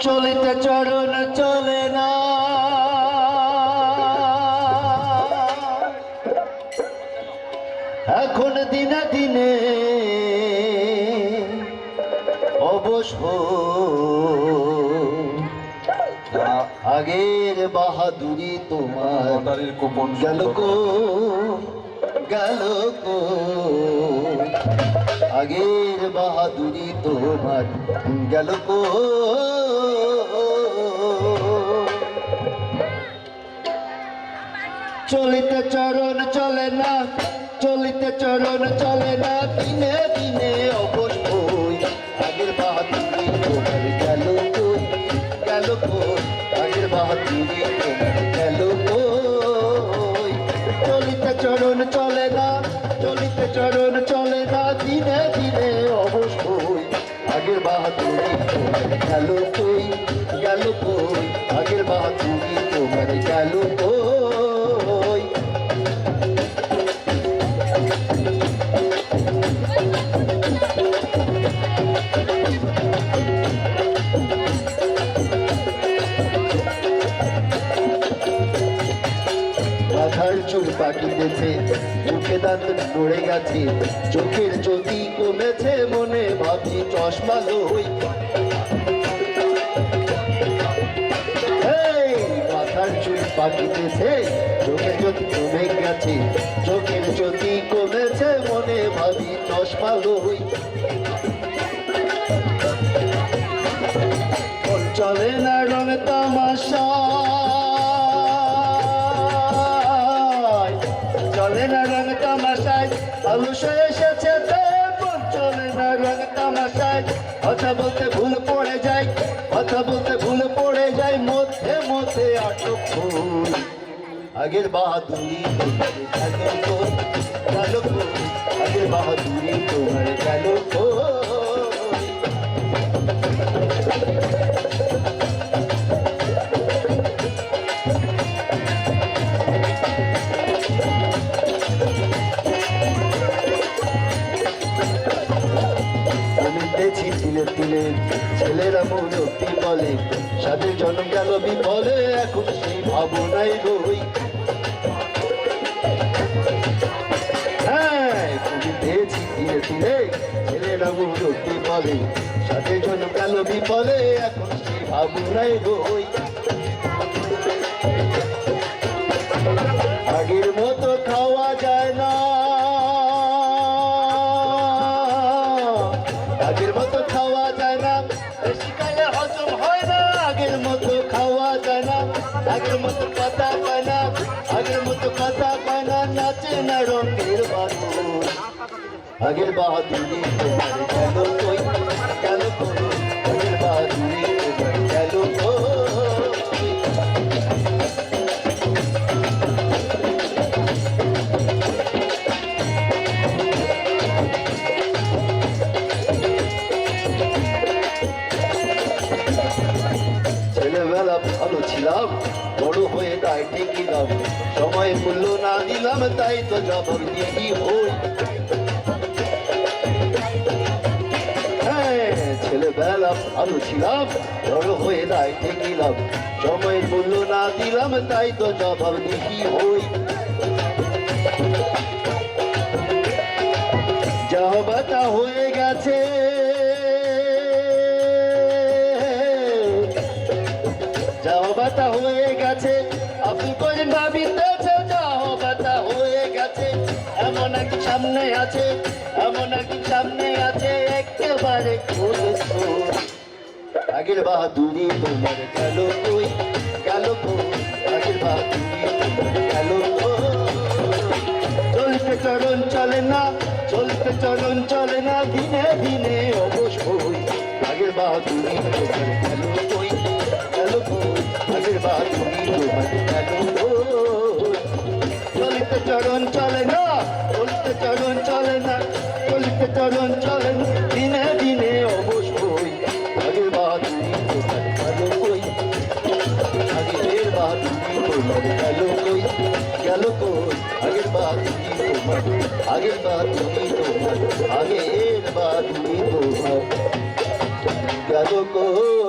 চলিতে চরণ চলে না, এখন দিনে দিনে অবশ আগের বাহাদুরি তোমার গেল কো গেল কো, আগের বাহাদুরি তোমার গেল কো। চলিতে চরণ চলে না, চলিতে চরণ চলে না, দিনে দিনে অবশ হই আগের বাহাদুরি তোমার গেল কই গেল কই, আগের বাহাদুরি তোমার গেল কই। চলিতে চরণ চলে না, চলিতে চরণ চলে না, দিনে দিনে অবশ হই আগের বাহাদুরি তোমার গেল কই গেল কই, আগের বাহাদুরি তোমার গেল কই। মাথার চুল পাকিতেছে, মুখে দাঁত নড়ে গেছে, চোখের জ্যোতি কমেছে, মনে ভাবি চশমা লই। মাথার চুল পাকিতেছে, চোখের জ্যোতি কমে গেছে, চোখের জ্যোতি কমেছে, মনে ভাবি চশমা লই। চলে না রং তামাশা, চলে না রং তামাশায়, আলুষ এসেছে চলে না রং তামাশায়, কথা বলতে ভুল পড়ে যায়, কথা বলতে ভুল পড়ে যায়, মধ্যে মধ্যে আটক হই আগের বাহাদুরি তোমার গেল কই গেল কই, আগের বাহাদুরি তোমার গেল কই। তিলে তিলে ছেলেরা মৌলতি বলে, সাদের জন্ম গেল বিফলে, এখন সেই ভাবনাই রই। হ্যাঁ পেয়েছি তিলে তিলে ছেলেরা মৌলতি বলে, সাদের জন্ম গেল বিফলে, এখন সেই ভাবনাই রই। আগের মতো খাওয়া যায় না, আগের মতো খাওয়া যায় না, বেশি খাইলে হজম হয় না, আগের মতো খাওয়া যায় না, আগের মতো কথা পায় না, আগের মতো কথা পায় না, নাচে না রঙের বাদুর আগের বাহাদুরি তোমার গেল কই গেল কই, আগের বাহাদুরি তোমার গেল কই। ছেলেবেলা ভালো ছিলাম, বড় হয়ে দায় ঠেকিলাম, সময় মূল্য না দিলাম, তাই তো জবাব দিই হই। হ্যাঁ ছেলেবেলা ভালো ছিলাম, বড় হয়ে দায় ঠেকিলাম, সময় মূল্য না দিলাম, তাই তো জবাব দিই হই। যা হবার তা হয়ে গেছে, যাওয়াটা হয়ে গেছে, আব্দুল করিম ভাবিতেছে যাওয়াটা হয়ে গেছে, এমন এক সামনে আছে, এমন এক সামনে আছে, একেবারে আগের বাহাদুরি তোমার গেল কই গেল কই, আগের বাহাদুরি তোমার গেল কই। চলতে চরণ চলে না, চলতে চরণ চলে না, দিনে দিনে অবশ হই আগের বাহাদুরি তোমার গেল কই গেল কই, আগের বাহাদুরি তোমার গেল কই। চলতে চরণ চলে না, চলতে চরণ চলে না, চলতে চরণ চলে না, দিনে দিনে অবশ হই আগের বাহাদুরি তোমার গেল কই, আগের বাহাদুরি তোমার গেল কই গেল কই, আগের বাহাদুরি তোমার, আগের বাহাদুরি তোমার, আগের বাহাদুরি তোমার গেল কই।